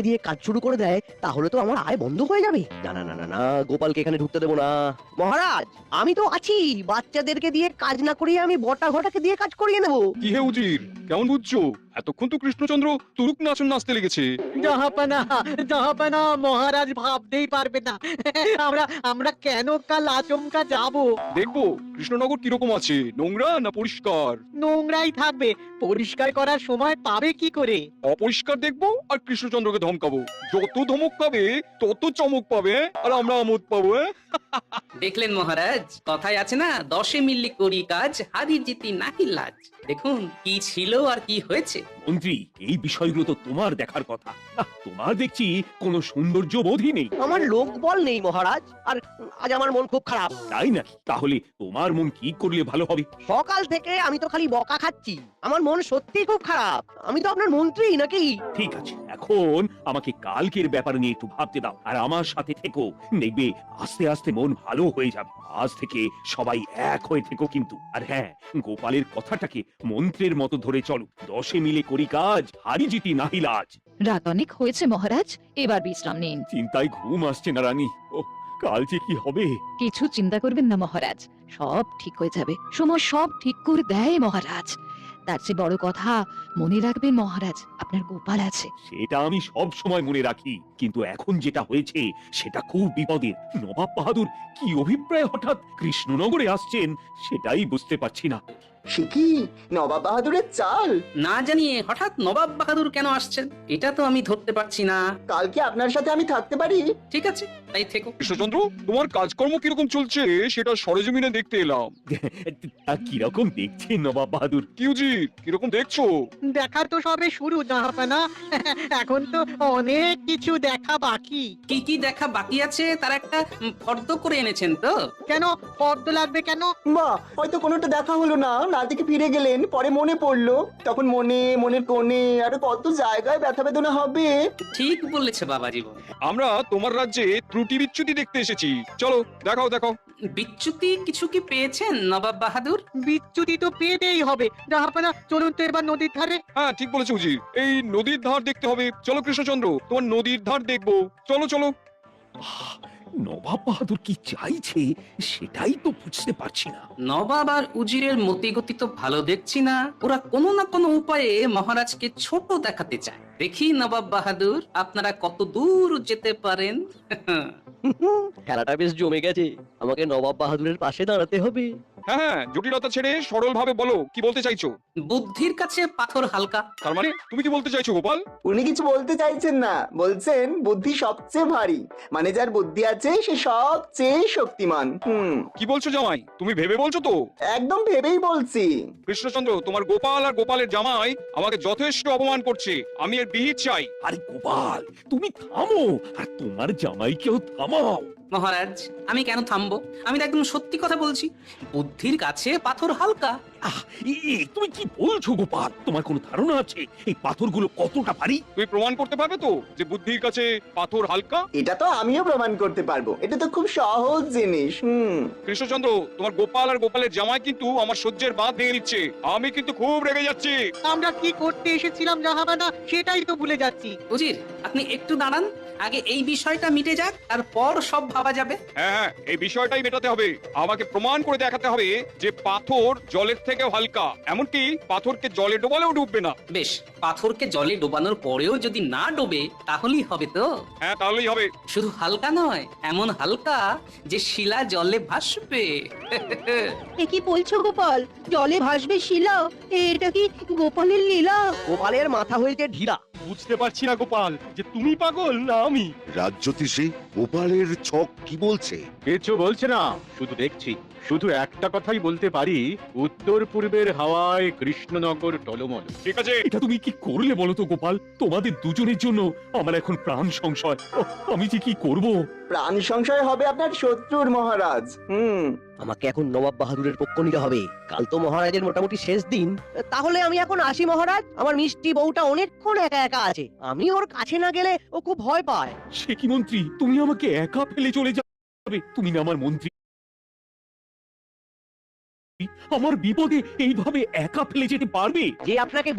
দিয়ে কাজ শুরু করে দেয় তাহলে তো আমার আয় বন্ধ হয়ে যাবে। না না না না না, গোপালকে এখানে ঢুকতে দেবো না। মহারাজ, আমি তো আছি, বাচ্চাদেরকে দিয়ে কাজ না করিয়ে আমি বটা ঘটাকে দিয়ে কাজ করিয়ে নেবো। কি হে উজির, কেমন বুঝছো? এতক্ষণ তো কৃষ্ণচন্দ্র তুরুক নাচন নাচতে লেগেছে। জাহাপানা, জাহাপানা, মহারাজ ভাবতেই পারবে না আমরা আমরা কেন কাল আচমকা যাব। দেখবো কৃষ্ণনগর কিরকম আছে, নোংরা না পরিষ্কার। নোংরাই থাকবে, পরিষ্কার করার সময় পাবে কি করে? অপরিষ্কার দেখবো আর কৃষ্ণচন্দ্রকে ধমকাবো। যত ধমক পাবে তত চমক পাবে, আর আমরা আমোদ পাবো। দেখলেন মহারাজ, কথায় আছে না, 10 মিলি করি কাজ, হারি জিতি নাহি লাজ। দেখুন কি ছিল আর কি হয়েছে। মন্ত্রী, এই বিষয়গুলো তো তোমার দেখার কথা। তোমার দেখছি কোনো সৌন্দর্য বোধই নেই। আমার লোক বল নেই মহারাজ, আর আজ আমার মন খুব খারাপ। তাই নাকি? তাহলে তোমার মন কি করলে ভালো হবে? সকাল থেকে আমি তো খালি বকা খাচ্ছি, আমার মন সত্যিই খুব খারাপ। আমি তো আপনার মন্ত্রী নাকি? ঠিক আছে, এখন আমাকে কালকের ব্যাপার নিয়ে একটু ভাবতে দাও, আর আমার সাথে থেকো। দেখবে আস্তে আস্তে মন ভালো হয়ে যাবে। আজ থেকে সবাই এক হয়ে থেকো কিন্তু। আর হ্যাঁ, গোপালের কথাটাকে মন্ত্রের মতো ধরে চলো। 10 মিলে করি কাজ, হারি জিতি নাহি লাজ। রাত অনেক হয়েছে মহারাজ, এবার বিশ্রাম নিন। চিন্তায় ঘুম আসছে না রানী। ও, কাল যে কি হবে। কিছু চিন্তা করবেন না মহারাজ, সব ঠিক হয়ে যাবে। সময় সব ঠিক করে দেয় মহারাজ। তার চেয়ে বড় কথা, মনে রাখবেন মহারাজ, আপনার গোপাল আছে। সেটা আমি সব সময় মনে রাখি, কিন্তু এখন যেটা হয়েছে সেটা খুব বিপদের। নবাব বাহাদুর কি অভিপ্রায় হঠাৎ কৃষ্ণনগরে আসছেন সেটাই বুঝতে পারছি না। সে কি নবাব বাহাদুরের চাল? না জানিয়ে হঠাৎ নবাব বাহাদুর কেন আসছেন, এটা তো আমি ধরতে পারছি না। কালকে আপনার সাথে আমি থাকতে পারি? ঠিক আছে, তাই থেকো। কৃষ্ণচন্দ্র, তোমার কাজকর্ম কিরকম চলছে সেটা সরেজমিনে দেখতে এলাম। তা কিরকম দেখছেন নবাব বাহাদুর? কি উজির, কিরকম দেখছো? দেখার তো সবে শুরু জাহাপানা, এখন তো অনেক কিছু দেখা বাকি। কি কি দেখা বাকি আছে তার একটা ফর্দ করে এনেছেন তো? কেন পদ্ম লাগবে কেন? বাহ, হয়তো কোনোটা দেখা হলো না, না থেকে ফিরে গেলেন, পরে মনে পড়লো, তখন মনের কোণে আরো কত জায়গায় ব্যথা বেদনা হবে। ঠিক বলেছে বাবা জীবন। আমরা তোমার রাজ্যে ত্রুটি বিচ্যুতি দেখতে এসেছি। চলো দেখাও দেখাও। বিচ্যুতি কিছু কি পেয়েছেন নবাব বাহাদুর? বিচ্যুতি তো পেতেই হবে জাহাপানা, চলুন তো এবার নদীর ধারে। হ্যাঁ, ঠিক বলেছো উজির, এই নদীর ধার দেখতে হবে। চলো কৃষ্ণচন্দ্র, তোমার নদীর ধার দেখবো। চলো চলো। নবাব বাহাদুর কি চাইছে সেটাই তো বুঝতে পারছি না। নবাব আর উজিরের মতিগতি তো ভালো দেখছি না। ওরা কোনো না কোনো উপায়ে মহারাজকে ছোট দেখাতে চায়। দেখি নবাব বাহাদুর আপনারা কত দূর যেতে পারেন। খেলাটা বেশ জমে গেছে, আমাকে নবাব বাহাদুরের পাশে দাঁড়াতে হবে। হ্যাঁ হ্যাঁ, জটিলতা ছেড়ে সরল ভাবে বলো কি বলতে চাইছো। বুদ্ধির কাছে পাথর হালকা। তার মানে তুমি কি বলতে চাইছো গোপাল? উনি কিছু বলতে চাইছেন না, বলছেন বুদ্ধি সবচেয়ে ভারী, মানে যার বুদ্ধি আছে সে সবচেয়ে শক্তিমান। কি বলছো জামাই, তুমি ভেবে বলছো তো? একদম ভেবেই বলছি। কৃষ্ণচন্দ্র, তোমার গোপাল আর গোপালের জামাই আমাকে যথেষ্ট অপমান করছে। আমি এর বিহিত চাই। আরে গোপাল, তুমি থামো, আর তোমার জামাইকেও থামাও। মহারাজ, আমি কেন থামবো? আমি তো একদম সত্যি কথা বলছি। বুদ্ধির কাছে পাথর হালকা। তুমি কি বলছো গোপাল? তোমার কোনো ধারণা আছে এই পাথরগুলো কতটা ভারী? তুমি প্রমাণ করতে পারবে তো যে বুদ্ধির কাছে পাথর হালকা? এটা তো আমিও প্রমাণ করতে পারবো, এটা তো খুব সহজ জিনিস। কৃষ্ণচন্দ্র, তোমার গোপাল আর গোপালের জামাই কিন্তু আমার সহ্যের বাঁধ ভেঙে দিচ্ছে। আমি কিন্তু খুব রেগে যাচ্ছি। আমরা কি করতে এসেছিলাম জাহাপানা সেটাই তো ভুলে যাচ্ছি। উজির, আপনি একটু দাঁড়ান, আগে এই বিষয়টা মিটে যাক, তারপর সব ভাবা যাবে। হ্যাঁ হ্যাঁ, এই বিষয়টাই মেটাতে হবে। আমাকে প্রমাণ করে দেখাতে হবে যে পাথর জলের থেকেও হালকা, এমনকি পাথরকে জলে ডোবালেও ডুববে না। বেশ, পাথরকে জলে ডোবানোর পরেও যদি না ডোবে তাহলেই হবে তো? হ্যাঁ, তাহলেই হবে। শুধু হালকা নয়, এমন হালকা যে শিলা জলে ভাসবে। এ কি বলছো গোপাল, জলে ভাসবে শিলা? এটা কি গোপালের লীলা? গোপালের মাথা হয়েছে ঢিলা। বুঝতে পারছি না গোপাল, যে তুমি পাগল না আমি। রাজ্যতীষী গোপালের ছক কি বলছে? কিছু বলছে না, শুধু দেখছি। শুধু একটা কথাই বলতে পারি, উত্তর পূর্বের হাওয়ায় কৃষ্ণনগর টলমল। ঠিক আছে, এটা তুমি কি করলে বলো তো গোপাল? তোমাদের দুজনের জন্য আমার এখন প্রাণ সংশয়। আমি যে কি করব? প্রাণ সংশয় হবে আপনার শত্রুর মহারাজ। আমাকে এখন নবাব বাহাদুরের পক্ষ নিতে হবে। কাল তো মহারাজের মোটামুটি শেষ দিন। তাহলে আমি এখন আসি মহারাজ। আমার মিষ্টি বউটা অনেকক্ষণ একা একা আছে, আমি ওর কাছে না গেলে ও খুব ভয় পায়। সে কি মন্ত্রী, তুমি আমাকে একা ফেলে চলে যাবে? তুমি না আমার মন্ত্রী, আমার বিপদে এইভাবে একা ফেলে যেতে পারবে? যে আপনাকে